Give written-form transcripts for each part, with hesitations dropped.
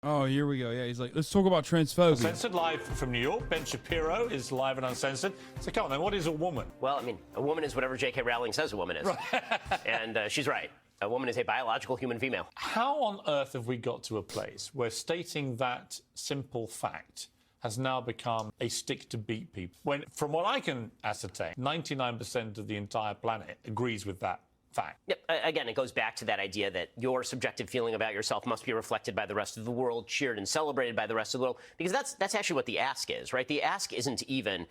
Oh, here we go. Yeah, he's like, let's talk about transphobia. Uncensored live from New York. Ben Shapiro is live and uncensored. So come on then, what is a woman? Well, I mean, a woman is whatever J.K. Rowling says a woman is. And she's right. A woman is a biological human female. How on earth have we got to a place where stating that simple fact has now become a stick to beat people? When, from what I can ascertain, 99% of the entire planet agrees with that fact. Yep. Again, it goes back to that idea that your subjective feeling about yourself must be reflected by the rest of the world, cheered and celebrated by the rest of the world, because that's actually what the ask is, right? The ask isn't even,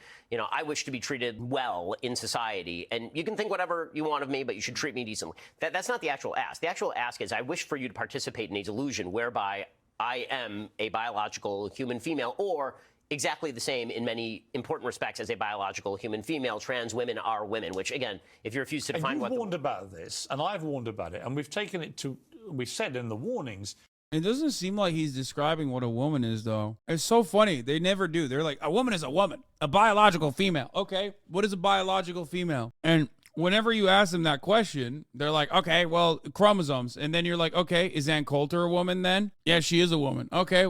I wish to be treated well in society, and you can think whatever you want of me, but you should treat me decently. That's not the actual ask. The actual ask is, I wish for you to participate in a delusion whereby I am a biological human female, or exactly the same in many important respects as a biological human female. Trans women are women, which, again, if you refuse to define what... You've warned about this, and I've warned about it, and we've taken it to... We've said in the warnings... It doesn't seem like he's describing what a woman is, though. It's so funny. They never do. They're like, a woman is a woman. A biological female. Okay, what is a biological female? And whenever you ask them that question, they're like, okay, well, chromosomes. And then you're like, okay, is Ann Coulter a woman then? Yeah, she is a woman. Okay,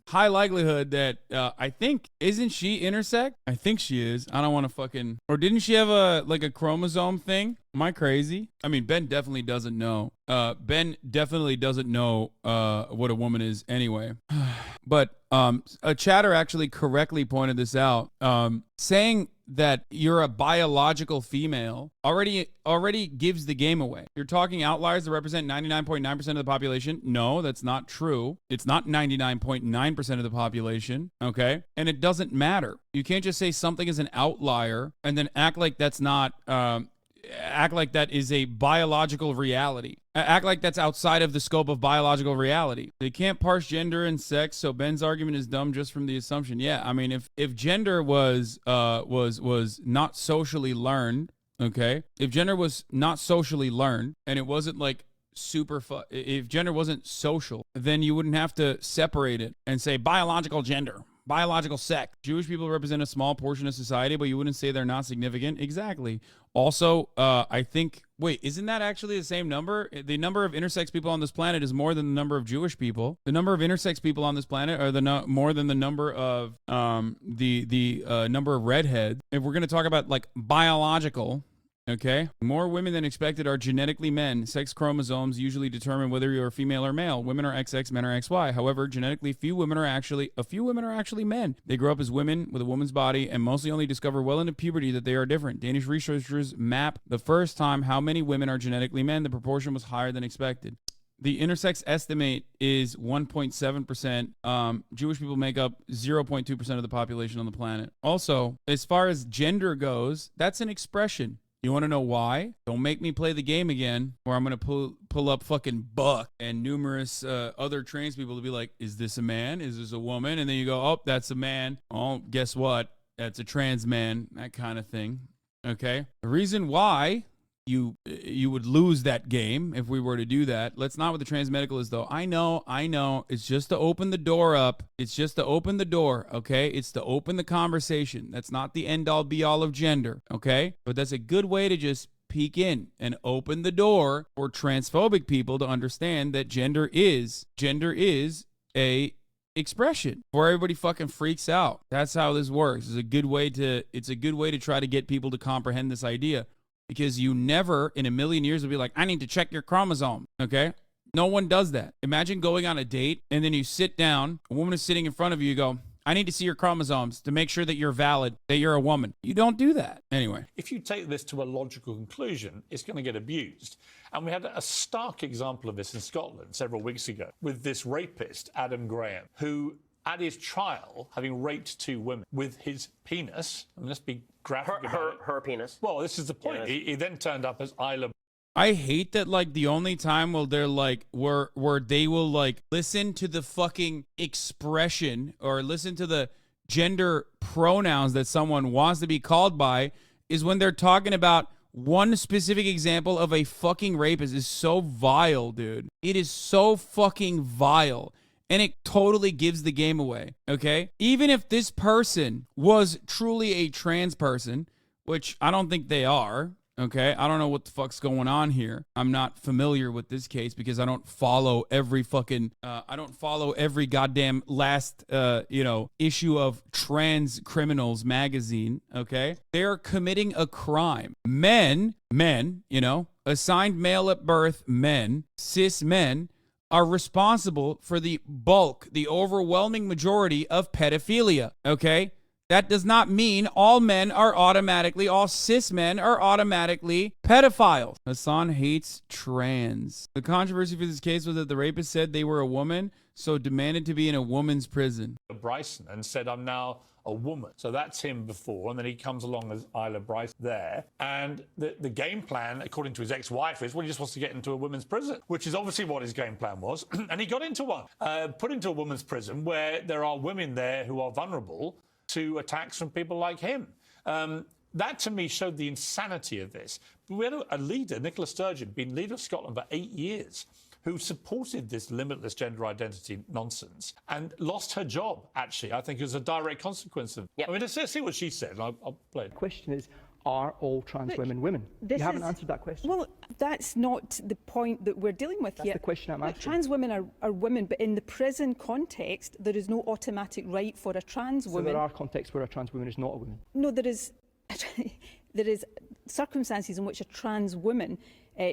high likelihood that I think, isn't she intersex? I think she is. I don't want to fucking, or didn't she have a chromosome thing? Am I crazy? I mean, Ben definitely doesn't know. Ben definitely doesn't know what a woman is anyway. But a chatter actually correctly pointed this out, saying that you're a biological female already gives the game away. You're talking outliers that represent 99.9% of the population. No, that's not true. It's not 99.9% of the population, okay? And it doesn't matter. You can't just say something is an outlier and then act like that's not act like that is a biological reality. Act like that's outside of the scope of biological reality. They can't parse gender and sex, so Ben's argument is dumb just from the assumption. Yeah, I mean, if gender was not socially learned, okay? If gender was not socially learned and it wasn't like if gender wasn't social, then you wouldn't have to separate it and say biological gender, biological sex. Jewish people represent a small portion of society, but you wouldn't say they're not significant. Exactly. Also, I think, wait, isn't that actually the same number? The number of intersex people on this planet is more than the number of Jewish people. The number of intersex people on this planet are more than the number of number of redheads. If we're going to talk about like biological, okay, more women than expected are genetically men. Sex chromosomes usually determine whether you're female or male. Women are XX, men are XY. However, genetically, a few women are actually men. They grow up as women with a woman's body and mostly only discover well into puberty that they are different. Danish researchers map the first time how many women are genetically men. The proportion was higher than expected. The intersex estimate is 1.7%. Jewish people make up 0.2% of the population on the planet. Also, as far as gender goes, that's an expression. You want to know why? Don't make me play the game again, or I'm going to pull up fucking Buck and numerous other trans people to be like, is this a man? Is this a woman? And then you go, oh, that's a man. Oh, guess what? That's a trans man, that kind of thing. Okay? The reason why you would lose that game if we were to do that. Let's not with the trans medicalist, though. I know. It's just to open the door up. It's just to open the door, okay? It's to open the conversation. That's not the end-all, be-all of gender, okay? But that's a good way to just peek in and open the door for transphobic people to understand that gender is a expression before everybody fucking freaks out. That's how this works. It's a good way to try to get people to comprehend this idea. Because you never in a million years will be like, I need to check your chromosome, okay? No one does that. Imagine going on a date and then you sit down, a woman is sitting in front of you, you go, I need to see your chromosomes to make sure that you're valid, that you're a woman. You don't do that. Anyway. If you take this to a logical conclusion, it's going to get abused. And we had a stark example of this in Scotland several weeks ago with this rapist, Adam Graham, who at his trial, having raped 2 women with his penis, and let's be graphic about it. Her penis. Well, this is the point. Yes. He then turned up as Isla. I hate that, like, the only time where they're like, where they will like listen to the fucking expression or listen to the gender pronouns that someone wants to be called by is when they're talking about one specific example of a fucking rapist. Is so vile, dude. It is so fucking vile. And it totally gives the game away, okay? Even if this person was truly a trans person, which I don't think they are, Okay, I don't know what the fuck's going on here. I'm not familiar with this case because I don't follow every goddamn last issue of Trans Criminals magazine. Okay, they're committing a crime. Men, assigned male at birth, cis men, are responsible for the overwhelming majority of pedophilia. Okay. That does not mean all cis men are automatically pedophiles. Hasan hates trans. The controversy for this case was that the rapist said they were a woman, so demanded to be in a woman's prison. Bryson and said, I'm now a woman. So that's him before, and then he comes along as Isla Bryce there. And the game plan, according to his ex-wife, is, well, he just wants to get into a women's prison, which is obviously what his game plan was. And he got into one, put into a women's prison where there are women there who are vulnerable to attacks from people like him. That, to me, showed the insanity of this. But we had a leader, Nicola Sturgeon, been leader of Scotland for 8 years, who supported this limitless gender identity nonsense and lost her job, actually, I think, as a direct consequence of it. Yep. I mean, let's see what she said. I'll play it. The question is, are all trans women women? You haven't answered that question. Well, that's not the point that we're dealing with That's here. the question I'm asking. Trans women are women, but in the prison context, there is no automatic right for a trans woman. So there are contexts where a trans woman is not a woman? No, there is circumstances in which a trans woman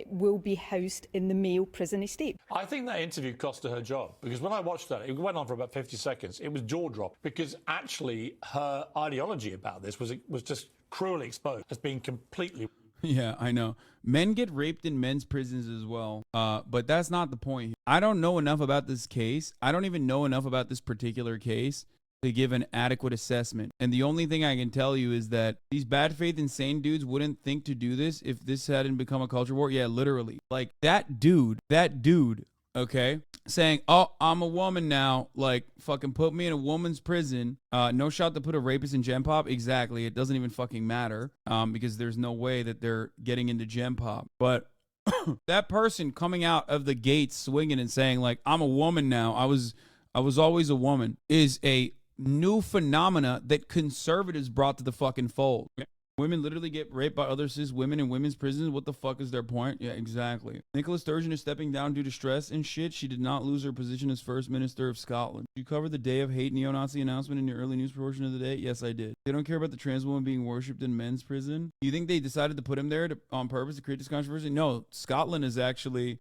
will be housed in the male prison estate. I think that interview cost her job, because when I watched that, it went on for about 50 seconds. It was jaw-dropped, because actually her ideology about this was just cruelly exposed as being completely... Yeah, I know. Men get raped in men's prisons as well, but that's not the point. I don't know enough about this case. I don't even know enough about this particular case to give an adequate assessment. And the only thing I can tell you is that these bad faith insane dudes wouldn't think to do this if this hadn't become a culture war. Yeah, literally. Like that dude, okay, saying, oh, I'm a woman now, like fucking put me in a woman's prison. No shot to put a rapist in Gen Pop. Exactly. It doesn't even fucking matter because there's no way that they're getting into Gen Pop. But that person coming out of the gates swinging and saying like, I'm a woman now, I was always a woman, is a new phenomena that conservatives brought to the fucking fold. Women literally get raped by other cis women in women's prisons. What the fuck is their point? Yeah, exactly. Nicola Sturgeon is stepping down due to stress and shit. She did not lose her position as First Minister of Scotland. You covered the Day of Hate neo-Nazi announcement in your early news portion of the day? Yes, I did. They don't care about the trans woman being worshipped in men's prison. You think they decided to put him there on purpose to create this controversy? No, Scotland is actually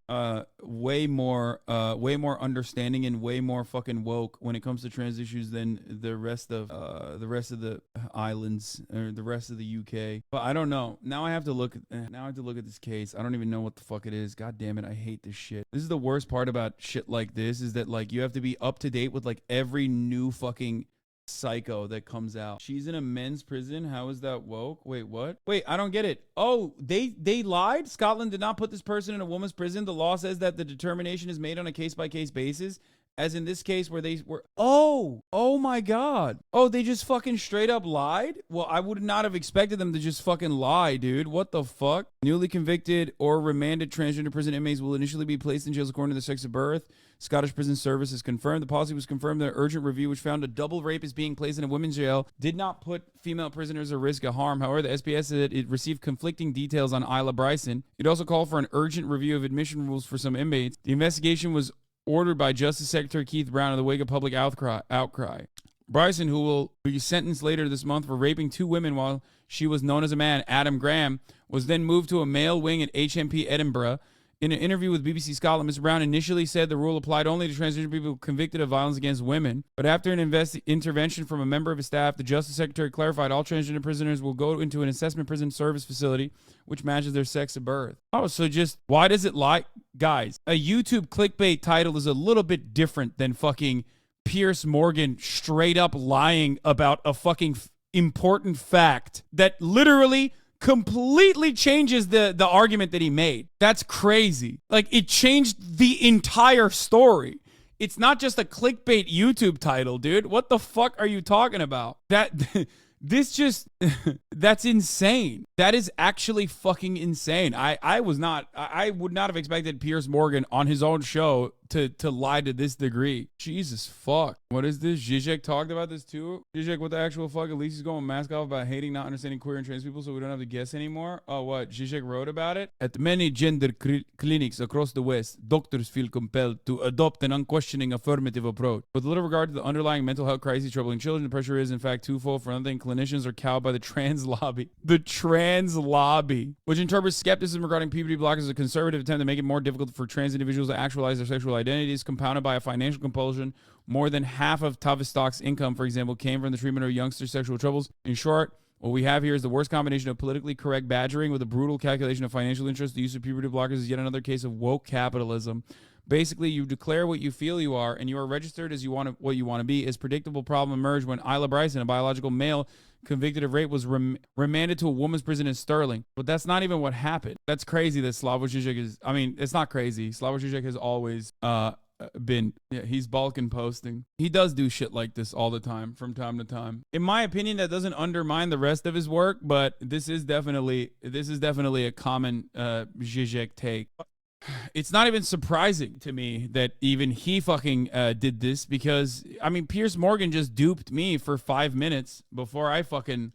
way more understanding and way more fucking woke when it comes to trans issues than the rest of the islands or the rest of the UK. But I don't know. Now I have to look at this case. I don't even know what the fuck it is. God damn it. I hate this shit. This is the worst part about shit like this, is that like you have to be up to date with like every new fucking psycho that comes out. She's in a men's prison. How is that woke? Wait, what? Wait, I don't get it. Oh, they lied? Scotland did not put this person in a woman's prison. The law says that the determination is made on a case-by-case basis. As in this case where they were, oh my God. Oh, they just fucking straight up lied? Well, I would not have expected them to just fucking lie, dude. What the fuck? Newly convicted or remanded transgender prison inmates will initially be placed in jails according to their sex of birth. Scottish Prison Service has confirmed. The policy was confirmed in an urgent review, which found a double rapist being placed in a women's jail did not put female prisoners at risk of harm. However, the SPS said it received conflicting details on Isla Bryson. It also called for an urgent review of admission rules for some inmates. The investigation was ordered by Justice Secretary Keith Brown in the wake of public outcry. Bryson, who will be sentenced later this month for raping 2 women while she was known as a man, Adam Graham, was then moved to a male wing at HMP Edinburgh. In an interview with BBC Scotland, Mr. Brown initially said the rule applied only to transgender people convicted of violence against women. But after an intervention from a member of his staff, the Justice Secretary clarified all transgender prisoners will go into an assessment prison service facility which matches their sex of birth. Oh, so just, why does it lie? Guys, a YouTube clickbait title is a little bit different than fucking Piers Morgan straight up lying about a fucking important fact that literally completely changes the argument that he made. That's crazy. Like, it changed the entire story. It's not just a clickbait YouTube title, dude. What the fuck are you talking about? That's insane. That is actually fucking insane. I would not have expected Piers Morgan on his own show to lie to this degree. Jesus fuck. What is this? Zizek talked about this too? Zizek, what the actual fuck? At least he's going mask off about hating, not understanding queer and trans people, so we don't have to guess anymore. Oh, what? Zizek wrote about it? At many gender clinics across the West, doctors feel compelled to adopt an unquestioning affirmative approach. With little regard to the underlying mental health crises troubling children, the pressure is in fact twofold. For nothing, clinicians are cowed by the trans lobby. The trans lobby, which interprets skepticism regarding puberty blockers as a conservative attempt to make it more difficult for trans individuals to actualize their sexual identities, compounded by a financial compulsion. More than half of Tavistock's income, for example, came from the treatment of youngsters' sexual troubles. In short, what we have here is the worst combination of politically correct badgering with a brutal calculation of financial interest. The use of puberty blockers is yet another case of woke capitalism. Basically, you declare what you feel you are, and you are registered as what you want to be. As predictable problem emerged when Isla Bryson, a biological male convicted of rape, was remanded to a woman's prison in Sterling. But that's not even what happened. That's crazy that Slavoj Žižek is... I mean, it's not crazy. Slavoj Žižek has always been... Yeah, he's Balkan posting. He does do shit like this all the time, from time to time. In my opinion, that doesn't undermine the rest of his work, but this is definitely a common Žižek take. It's not even surprising to me that even he fucking did this, because, I mean, Piers Morgan just duped me for 5 minutes before I fucking